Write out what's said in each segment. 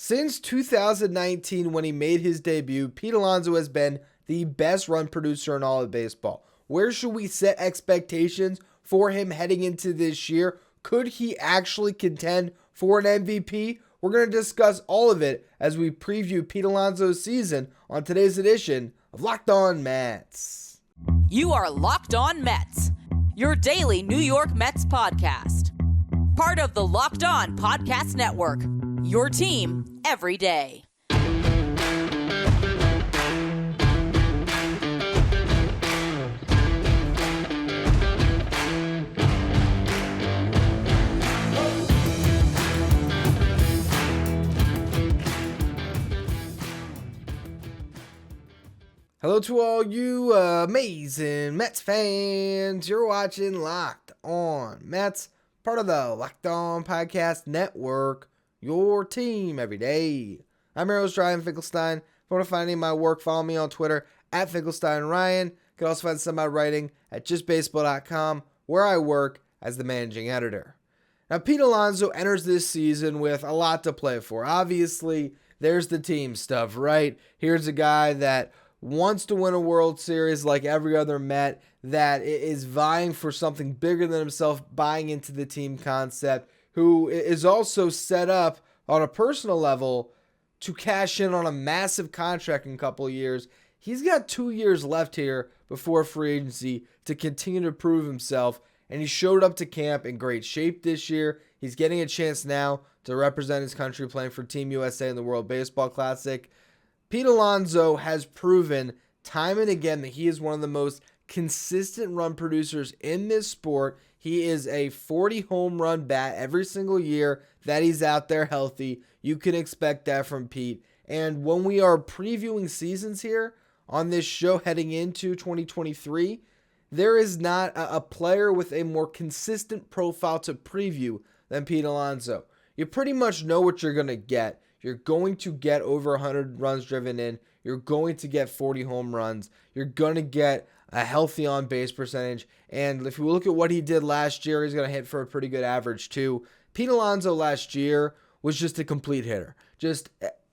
Since 2019, when he made his debut, Pete Alonso has been the best run producer in all of baseball. Where should we set expectations for him heading into this year? Could he actually contend for an MVP? We're going to discuss all of it as we preview Pete Alonso's season on today's edition of Locked On Mets. You are Locked On Mets, your daily New York Mets podcast. Part of the Locked On Podcast Network, your team every day. Hello to all you amazing Mets fans. You're watching Locked On Mets, part of the Locked On Podcast Network, your team every day. I'm your host, Ryan Finkelstein. If you want to find any of my work, follow me on Twitter at FinkelsteinRyan. You can also find some of my writing at justbaseball.com, where I work as the managing editor. Now, Pete Alonso enters this season with a lot to play for. Obviously, there's the team stuff, right? Here's a guy that wants to win a World Series like every other Met, that is vying for something bigger than himself, buying into the team concept, who is also set up on a personal level to cash in on a massive contract in a couple of years. He's got 2 years left here before free agency to continue to prove himself, and he showed up to camp in great shape this year. He's getting a chance now to represent his country playing for Team USA in the World Baseball Classic. Pete Alonso has proven time and again that he is one of the most consistent run producers in this sport. He is a 40 home run bat every single year that he's out there healthy. You can expect that from Pete. And when we are previewing seasons here on this show heading into 2023, there is not a player with a more consistent profile to preview than Pete Alonso. You pretty much know what you're going to get. You're going to get over 100 runs driven in. You're going to get 40 home runs. You're going to get a healthy on-base percentage. And if you look at what he did last year, he's going to hit for a pretty good average too. Pete Alonso last year was just a complete hitter. Just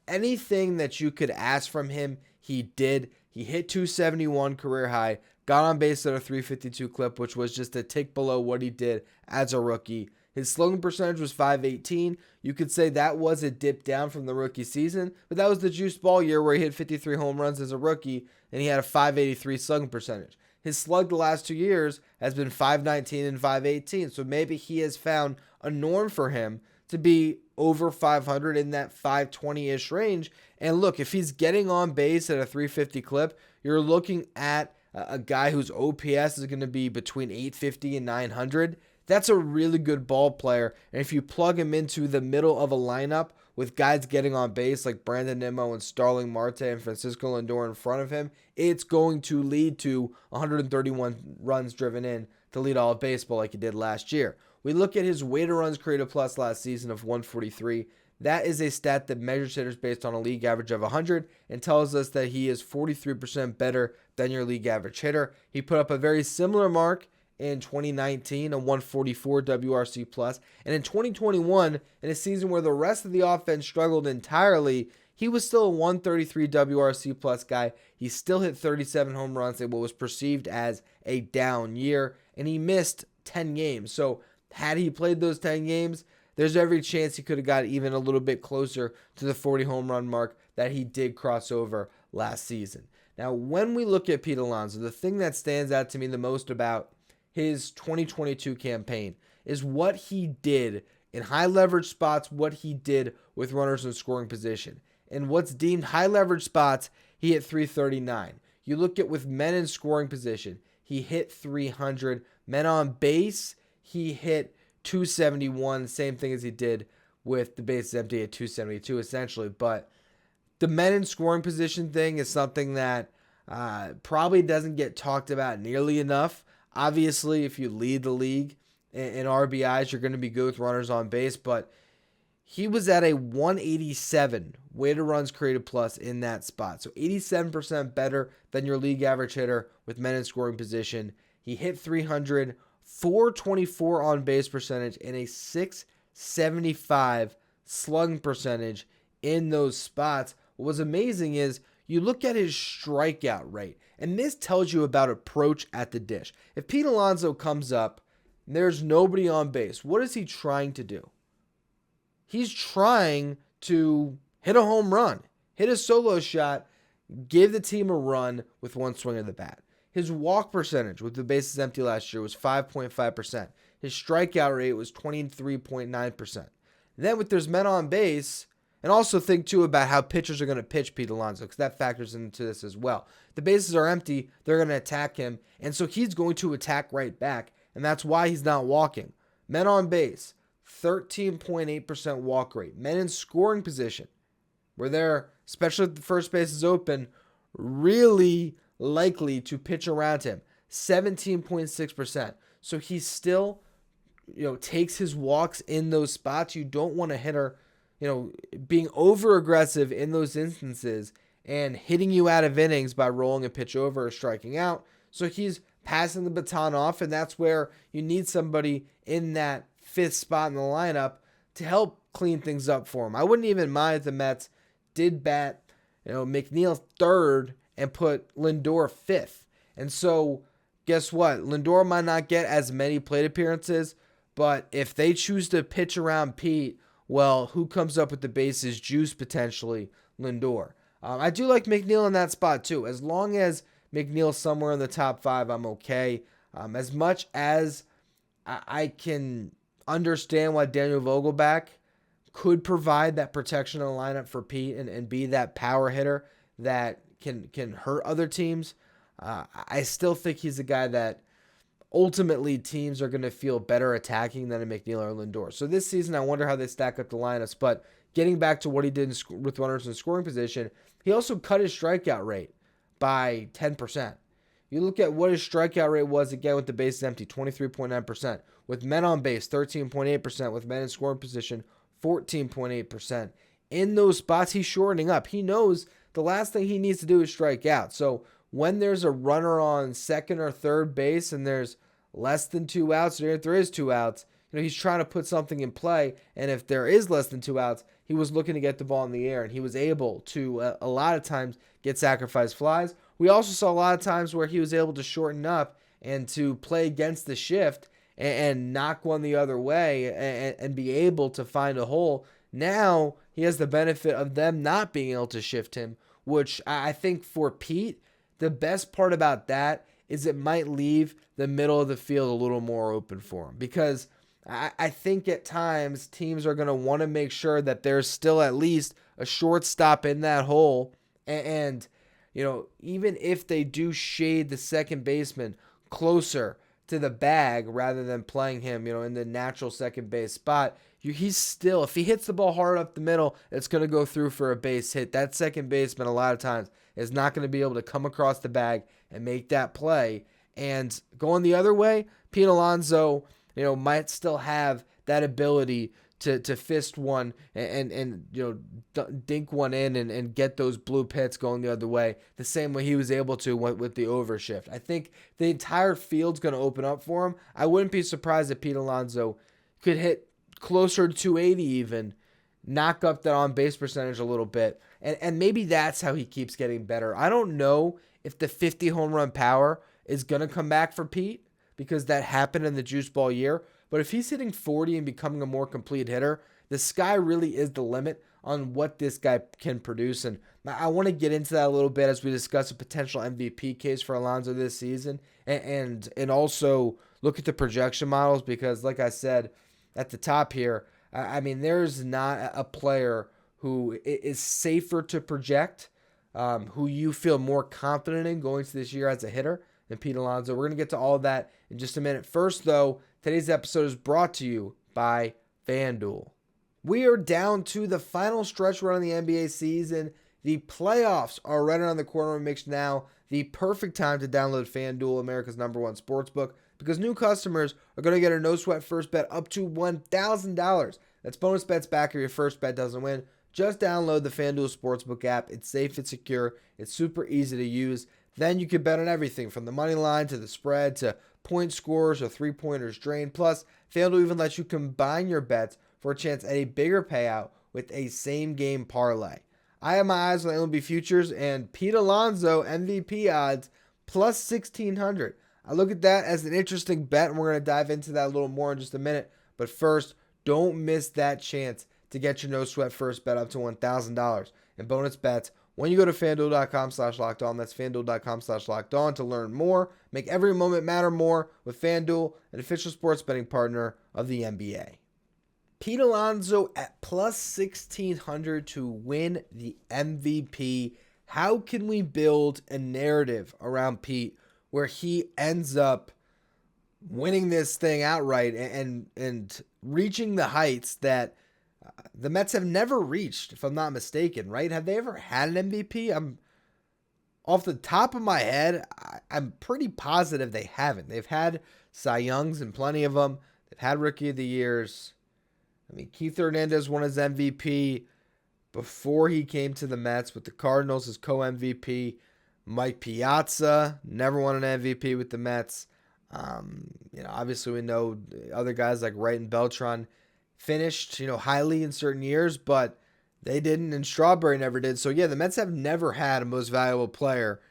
anything that you could ask from him, he did. He hit 271 career high, got on base at a 352 clip, which was just a tick below what he did as a rookie. His slugging percentage was .518. You could say that was a dip down from the rookie season, but that was the juice ball year where he hit 53 home runs as a rookie, and he had a .583 slugging percentage. His slug the last 2 years has been .519 and .518, so maybe he has found a norm for him to be over 500 in that 520-ish range. And look, if he's getting on base at a 350 clip, you're looking at a guy whose OPS is going to be between 850 and 900. That's a really good ball player, and if you plug him into the middle of a lineup with guys getting on base like Brandon Nimmo and Starling Marte and Francisco Lindor in front of him, it's going to lead to 131 runs driven in to lead all of baseball like he did last year. We look at his weighted runs created plus last season of 143. That is a stat that measures hitters based on a league average of 100 and tells us that he is 43% better than your league average hitter. He put up a very similar mark in 2019, a 144 WRC plus, and in 2021, in a season where the rest of the offense struggled entirely, he was still a 133 WRC plus guy. He still hit 37 home runs in what was perceived as a down year, and he missed 10 games. So had he played those 10 games, there's every chance he could have got even a little bit closer to the 40 home run mark that he did cross over last season. Now, when we look at Pete Alonso, the thing that stands out to me the most about his 2022 campaign is what he did in high leverage spots, what he did with runners in scoring position. And what's deemed high leverage spots, he hit 339. You look at with men in scoring position, he hit 300. Men on base, he hit 271, same thing as he did with the bases empty at 272 essentially. But the men in scoring position thing is something that probably doesn't get talked about nearly enough. Obviously, if you lead the league in RBIs, you're going to be good with runners on base, but he was at a 187 weighted runs created plus in that spot. So 87% better than your league average hitter with men in scoring position. He hit 300, 424 on base percentage, and a 675 slugging percentage in those spots. What was amazing is you look at his strikeout rate, and this tells you about approach at the dish. If Pete Alonso comes up and there's nobody on base, what is he trying to do? He's trying to hit a home run, hit a solo shot, give the team a run with one swing of the bat. His walk percentage with the bases empty last year was 5.5%. His strikeout rate was 23.9%. Then with there's men on base, and also think too about how pitchers are going to pitch Pete Alonso, because that factors into this as well. The bases are empty, they're going to attack him, and so he's going to attack right back, and that's why he's not walking. Men on base, 13.8% walk rate. Men in scoring position, where they're, especially if the first base is open, really likely to pitch around him, 17.6%. So he still, takes his walks in those spots. You don't want a hitter, being over aggressive in those instances and hitting you out of innings by rolling a pitch over or striking out. So he's passing the baton off, and that's where you need somebody in that fifth spot in the lineup to help clean things up for him. I wouldn't even mind if the Mets did bat, McNeil third and put Lindor fifth. And so guess what? Lindor might not get as many plate appearances, but if they choose to pitch around Pete, well, who comes up with the bases juice potentially? Lindor. I do like McNeil in that spot too. As long as McNeil's somewhere in the top 5, I'm okay. As much as I can understand why Daniel Vogelback could provide that protection in the lineup for Pete and be that power hitter that can hurt other teams, I still think he's a guy that ultimately teams are going to feel better attacking than a McNeil or Lindor. So this season, I wonder how they stack up the lineups. But getting back to what he did with runners in scoring position, he also cut his strikeout rate by 10%. You look at what his strikeout rate was again with the bases empty, 23.9%. With men on base, 13.8%. With men in scoring position, 14.8%. In those spots, he's shortening up. He knows the last thing he needs to do is strike out. So when there's a runner on second or third base and there's less than 2 outs, or if there is 2 outs, he's trying to put something in play. And if there is less than 2 outs, he was looking to get the ball in the air, and he was able to, a lot of times, get sacrifice flies. We also saw a lot of times where he was able to shorten up and to play against the shift and knock one the other way and be able to find a hole. Now he has the benefit of them not being able to shift him, which I think for Pete, the best part about that is it might leave the middle of the field a little more open for him, because I think at times teams are going to want to make sure that there's still at least a shortstop in that hole. And even if they do shade the second baseman closer to the bag rather than playing him, in the natural second base spot, he's still, if he hits the ball hard up the middle, it's going to go through for a base hit. That second baseman a lot of times is not going to be able to come across the bag and make that play. And going the other way, Pete Alonso, might still have that ability to fist one and dink one in and get those blue pits going the other way, the same way he was able to with the overshift. I think the entire field's going to open up for him. I wouldn't be surprised if Pete Alonso could hit closer to 280 even, knock up that on-base percentage a little bit, and maybe that's how he keeps getting better. I don't know if the 50 home run power is going to come back for Pete, because that happened in the juice ball year. But if he's hitting 40 and becoming a more complete hitter, the sky really is the limit on what this guy can produce. And I want to get into that a little bit as we discuss a potential MVP case for Alonso this season, and also look at the projection models, because like I said at the top here, there's not a player who is safer to project, who you feel more confident in going to this year as a hitter than Pete Alonso. We're going to get to all of that in just a minute. First, though, today's episode is brought to you by FanDuel. We are down to the final stretch run of the NBA season. The playoffs are right around the corner, which makes now the perfect time to download FanDuel, America's #1 sportsbook, because new customers are going to get a no-sweat first bet up to $1,000. That's bonus bets back if your first bet doesn't win. Just download the FanDuel Sportsbook app. It's safe, it's secure, it's super easy to use. Then you can bet on everything from the money line to the spread to point scores or three-pointers drained. Plus, FanDuel even lets you combine your bets for a chance at a bigger payout with a same-game parlay. I have my eyes on MLB futures and Pete Alonso MVP odds plus 1,600. I look at that as an interesting bet, and we're going to dive into that a little more in just a minute. But first, don't miss that chance to get your no-sweat first bet up to $1,000 in bonus bets when you go to FanDuel.com/lockedon. That's FanDuel.com/lockedon to learn more. Make every moment matter more with FanDuel, an official sports betting partner of the NBA. Pete Alonso at plus 1,600 to win the MVP. How can we build a narrative around Pete where he ends up winning this thing outright and reaching the heights that the Mets have never reached, if I'm not mistaken, right? Have they ever had an MVP? I'm off the top of my head, I'm pretty positive they haven't. They've had Cy Youngs and plenty of them. They've had Rookie of the Years. I mean, Keith Hernandez won his MVP before he came to the Mets with the Cardinals as co-MVP. Mike Piazza never won an MVP with the Mets. Obviously we know other guys like Wright and Beltran finished, highly in certain years, but they didn't, and Strawberry never did. So yeah, the Mets have never had a most valuable player.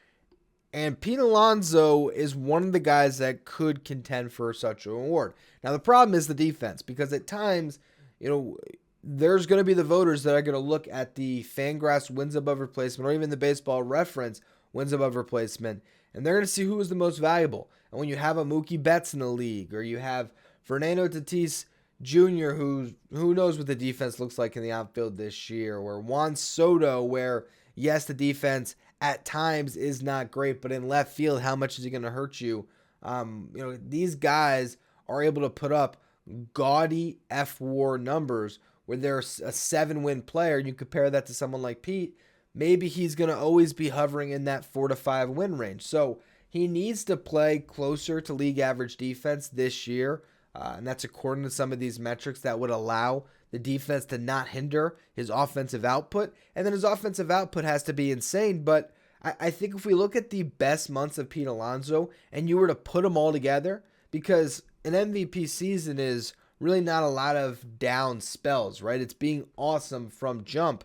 And Pete Alonso is one of the guys that could contend for such an award. Now the problem is the defense, because at times, there's going to be the voters that are going to look at the Fangraphs wins above replacement or even the Baseball Reference wins above replacement, and they're going to see who is the most valuable. And when you have a Mookie Betts in the league, or you have Fernando Tatis Jr., who knows what the defense looks like in the outfield this year, or Juan Soto, where, yes, the defense at times is not great, but in left field, how much is he going to hurt you? These guys are able to put up gaudy F-WAR numbers where they're a 7-win player. You compare that to someone like Pete, maybe he's going to always be hovering in that 4 to 5 win range. So he needs to play closer to league average defense this year. And that's according to some of these metrics that would allow the defense to not hinder his offensive output. And then his offensive output has to be insane. But I think if we look at the best months of Pete Alonso and you were to put them all together, because an MVP season is really not a lot of down spells, right? It's being awesome from jump.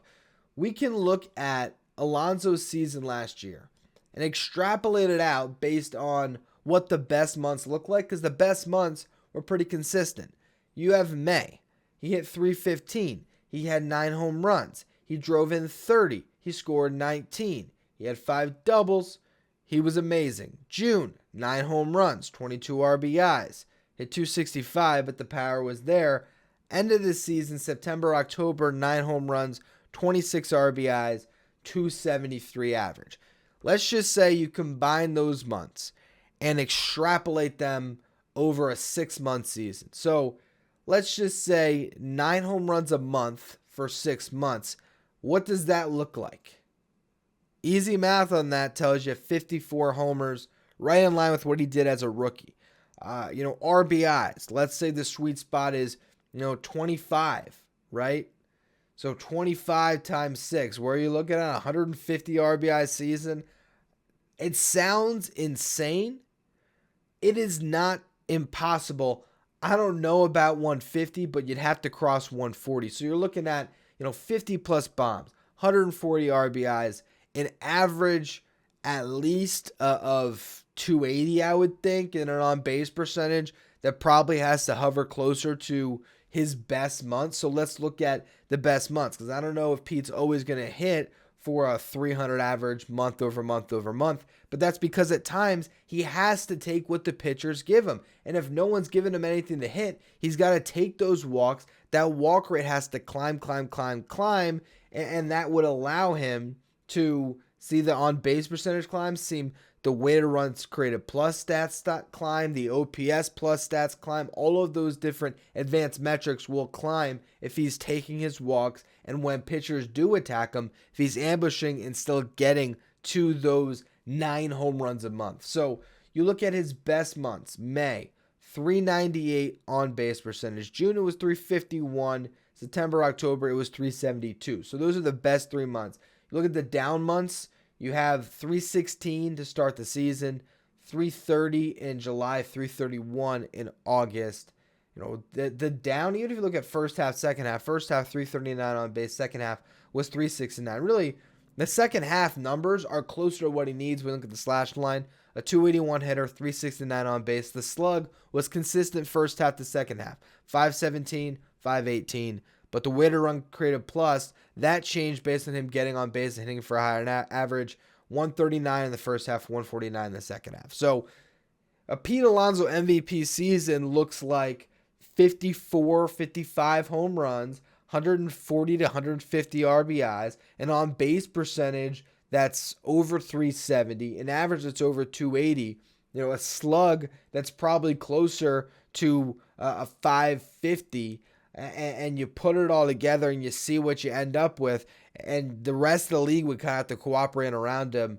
We can look at Alonso's season last year and extrapolate it out based on what the best months look like, because the best months were pretty consistent. You have May. He hit .315. He had 9 home runs. He drove in 30. He scored 19. He had 5 doubles. He was amazing. June, 9 home runs, 22 RBIs. Hit .265, but the power was there. End of the season, September, October, 9 home runs, 26 RBIs, .273 average. Let's just say you combine those months and extrapolate them over a 6-month season. So let's just say 9 home runs a month for 6 months. What does that look like? Easy math on that tells you 54 homers, right in line with what he did as a rookie. RBIs. Let's say the sweet spot is, 25, right? So 25 times 6. Where are you looking at? 150 RBI season. It sounds insane. It is not impossible. I don't know about 150, but you'd have to cross 140. So you're looking at, 50 plus bombs, 140 RBIs, an average at least of 280, I would think, and an on-base percentage that probably has to hover closer to his best months. So let's look at the best months, because I don't know if Pete's always going to hit for a 300 average month over month over month, but that's because at times he has to take what the pitchers give him. And if no one's giving him anything to hit, he's got to take those walks. That walk rate has to climb, and that would allow him to see the on-base percentage climb, seem the weighted runs created plus stats climb, the OPS plus stats climb. All of those different advanced metrics will climb if he's taking his walks, and when pitchers do attack him, if he's ambushing and still getting to those 9 home runs a month. So you look at his best months. May, 398 on-base percentage. June, it was 351. September, October, it was 372. So those are the best 3 months. You look at the down months, you have 316 to start the season, 330 in July, 331 in August, The down, even if you look at first half, 339 on base, second half was 369. Really, the second half numbers are closer to what he needs. We look at the slash line, a 281 hitter, 369 on base. The slug was consistent first half to second half, 517, 518. But the weighted run created plus, that changed based on him getting on base and hitting for a higher average, 139 in the first half, 149 in the second half. So a Pete Alonso MVP season looks like 54, 55 home runs, 140 to 150 RBIs, an on-base percentage that's over 370, an average that's over 280, a slug that's probably closer to a 550, and you put it all together and you see what you end up with, and the rest of the league would kind of have to cooperate around him.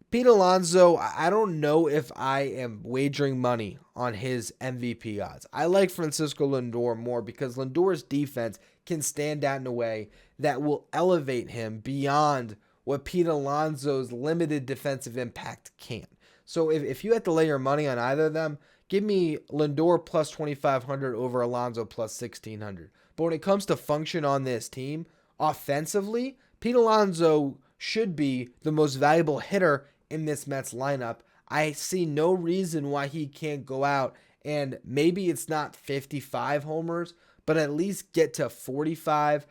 Pete Alonso, I don't know if I am wagering money on his MVP odds. I like Francisco Lindor more because Lindor's defense can stand out in a way that will elevate him beyond what Pete Alonso's limited defensive impact can. So if you had to lay your money on either of them, give me Lindor plus 2,500 over Alonso plus 1,600. But when it comes to function on this team, offensively, Pete Alonso should be the most valuable hitter in this Mets lineup. I see no reason why he can't go out and maybe it's not 55 homers, but at least get to 45.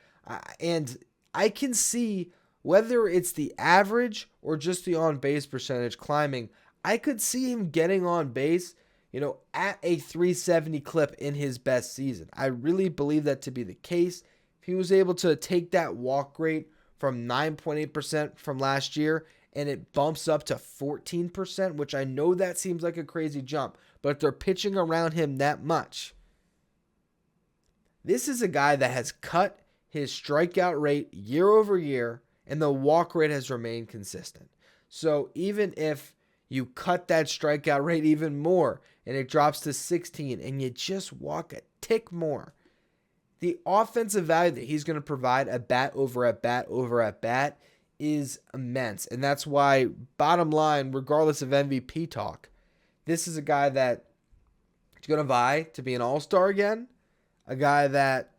And I can see whether it's the average or just the on-base percentage climbing, I could see him getting on base, at a 370 clip in his best season. I really believe that to be the case. If he was able to take that walk rate from 9.8% from last year and it bumps up to 14%, which I know that seems like a crazy jump, but if they're pitching around him that much, this is a guy that has cut his strikeout rate year over year, and the walk rate has remained consistent. So even if you cut that strikeout rate even more and it drops to 16 and you just walk a tick more, the offensive value that he's going to provide at bat over at bat over at bat is immense. And that's why, bottom line, regardless of MVP talk, this is a guy that is going to vie to be an all-star again, a guy that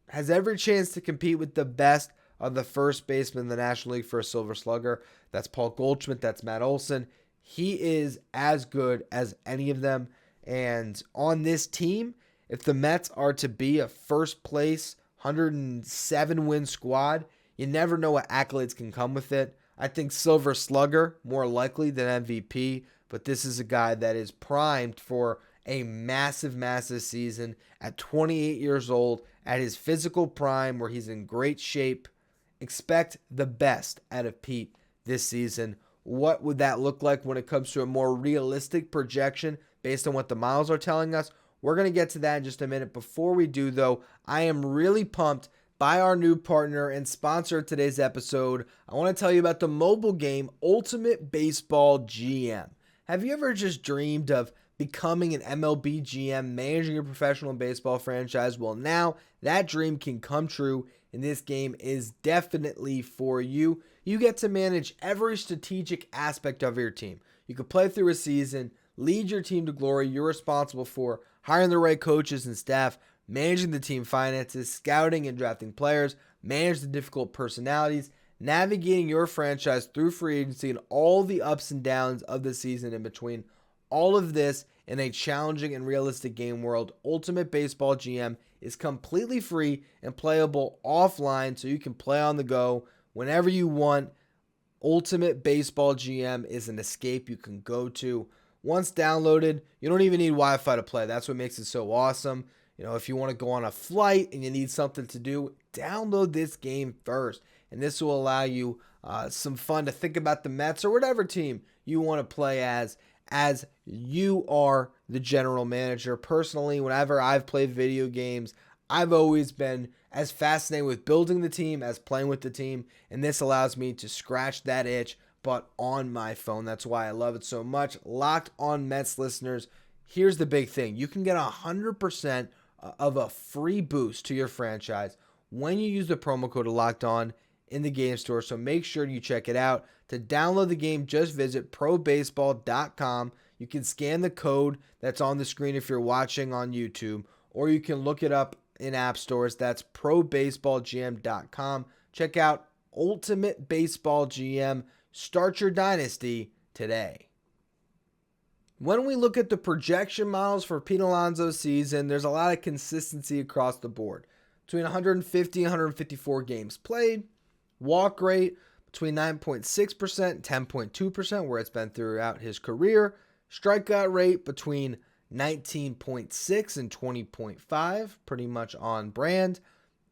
has every chance to compete with the best of the first baseman in the National League for a Silver Slugger. That's Paul Goldschmidt, that's Matt Olson. He is as good as any of them. And on this team, if the Mets are to be a first place 107 win squad, you never know what accolades can come with it. I think Silver Slugger more likely than MVP, but this is a guy that is primed for a massive, massive season at 28 years old, at his physical prime where he's in great shape. Expect the best out of Pete this season. What would that look like when it comes to a more realistic projection based on what the models are telling us? We're going to get to that in just a minute. Before we do, though, I am really pumped by our new partner and sponsor of today's episode. I want to tell you about the mobile game Ultimate Baseball GM. Have you ever just dreamed of becoming an MLB GM, managing a professional baseball franchise? Well, now that dream can come true, and this game is definitely for you. You get to manage every strategic aspect of your team. You can play through a season, lead your team to glory. You're responsible for hiring the right coaches and staff, managing the team finances, scouting and drafting players, manage the difficult personalities, navigating your franchise through free agency and all the ups and downs of the season in between. All of this in a challenging and realistic game world. Ultimate Baseball GM is completely free and playable offline, so you can play on the go whenever you want. Ultimate Baseball GM is an escape you can go to. Once downloaded, you don't even need Wi-Fi to play. That's what makes it so awesome. If you want to go on a flight and you need something to do, download this game first. And this will allow you some fun to think about the Mets or whatever team you want to play as you are the general manager. Personally, whenever I've played video games, I've always been as fascinated with building the team as playing with the team. And this allows me to scratch that itch, but on my phone. That's why I love it so much. Locked On Mets listeners, here's the big thing. You can get 100% of a free boost to your franchise when you use the promo code Locked On in the game store. So make sure you check it out. To download the game, just visit probaseball.com. You can scan the code that's on the screen if you're watching on YouTube, or you can look it up in app stores. That's probaseballgm.com. Check out Ultimate Baseball GM. Start your dynasty today. When we look at the projection models for Pete Alonso's season, there's a lot of consistency across the board. Between 150 and 154 games played, walk rate between 9.6% and 10.2%, where it's been throughout his career, strikeout rate between 19.6 and 20.5, pretty much on brand,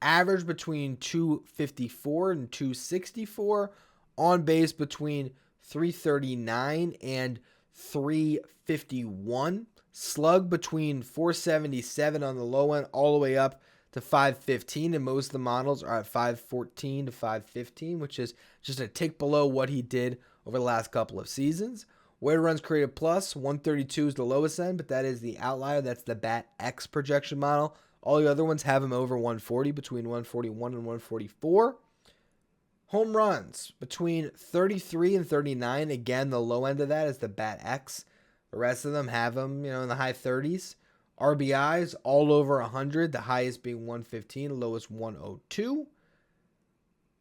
average between 254 and 264, on base between 339 and 351, slug between 477 on the low end all the way up to 515, and most of the models are at 514 to 515, which is just a tick below what he did over the last couple of seasons. Weighted runs created plus 132 is the lowest end, but that is the outlier. That's the Bat X projection model. All the other ones have him over 140, between 141 and 144. Home runs between 33 and 39. Again, the low end of that is the Bat X. The rest of them have him, in the high 30s. RBIs all over 100, the highest being 115, the lowest 102.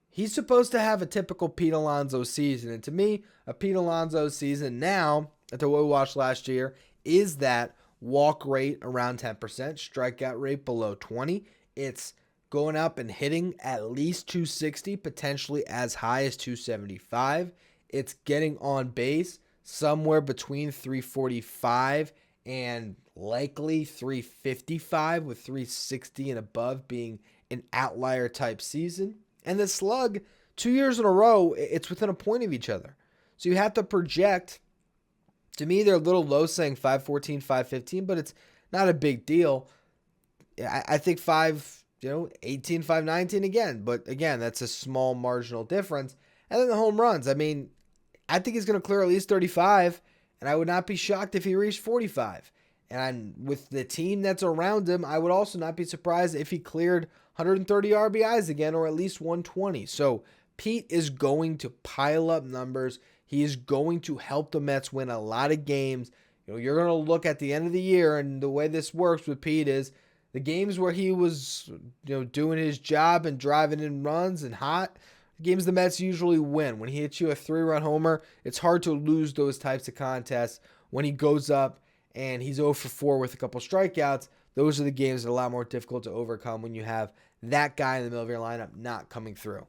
He's supposed to have a typical Pete Alonso season. And to me, a Pete Alonso season now, after what we watched last year, is that walk rate around 10%, strikeout rate below 20. It's going up and hitting at least 260, potentially as high as 275. It's getting on base somewhere between 345 and likely 355, with 360 and above being an outlier type season. And the slug, 2 years in a row, it's within a point of each other. So you have to project. To me, they're a little low saying 514, 515, but it's not a big deal. I think 518, 519 again. But again, that's a small marginal difference. And then the home runs. I mean, I think he's going to clear at least 35, and I would not be shocked if he reached 45. And with the team that's around him, I would also not be surprised if he cleared 130 RBIs again, or at least 120. So Pete is going to pile up numbers. He is going to help the Mets win a lot of games. You're going to look at the end of the year, and the way this works with Pete is the games where he was, doing his job and driving in runs and hot, the games the Mets usually win. When he hits you a 3-run homer, it's hard to lose those types of contests. When he goes up and he's 0 for 4 with a couple strikeouts, those are the games that are a lot more difficult to overcome when you have that guy in the middle of your lineup not coming through.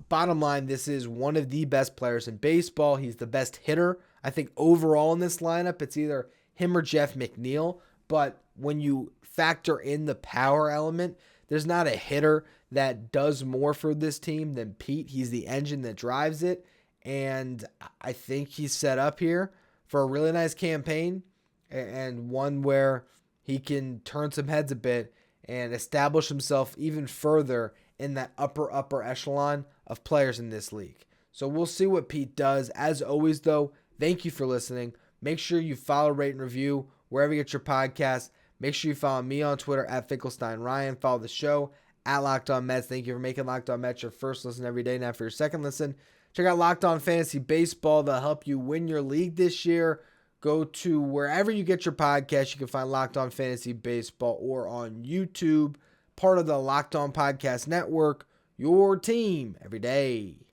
Bottom line, this is one of the best players in baseball. He's the best hitter. I think overall in this lineup, it's either him or Jeff McNeil. But when you factor in the power element, there's not a hitter that does more for this team than Pete. He's the engine that drives it. And I think he's set up here for a really nice campaign, and one where he can turn some heads a bit and establish himself even further in that upper echelon of players in this league. So we'll see what Pete does. As always, though, thank you for listening. Make sure you follow, rate, and review wherever you get your podcast. Make sure you follow me on Twitter at Finkelstein Ryan. Follow the show at Locked On Mets. Thank you for making Locked On Mets your first listen every day. Now for your second listen, check out Locked On Fantasy Baseball. They'll help you win your league this year. Go to wherever you get your podcast. You can find Locked On Fantasy Baseball or on YouTube. Part of the Locked On Podcast Network. Your team every day.